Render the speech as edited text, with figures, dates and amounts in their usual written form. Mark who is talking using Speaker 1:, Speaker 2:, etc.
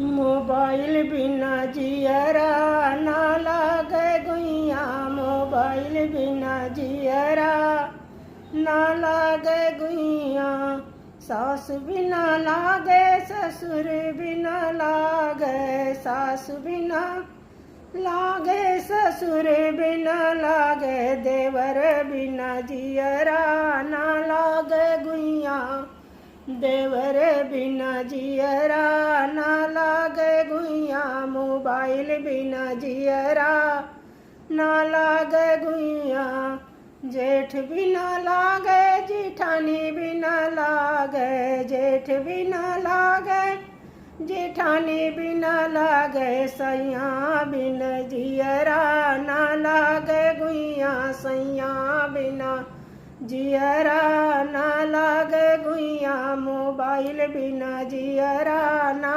Speaker 1: Mobile बिना जियरा ना लागे गुइया, मोबाइल बिना जियरा ना लागे गुइया। सास बिना लागे ससुर बिना लागे, सास बिना लागे ससुर बिना लागे, देवर बिना जियरा ना लागे गुइया, देवर बिना जियरा ना लागे गुइया। मोबाइल बिना जियरा ना लागे गुइया। जेठ बिना लागे जिठानी बिना लागे, जेठ बिना लागे जेठानी बिना लागे, सैया बिन जियरा ना लागे गुइया, सैया बिना जियरा ना लागे गुइया। मोबाइल बिना जियरा ना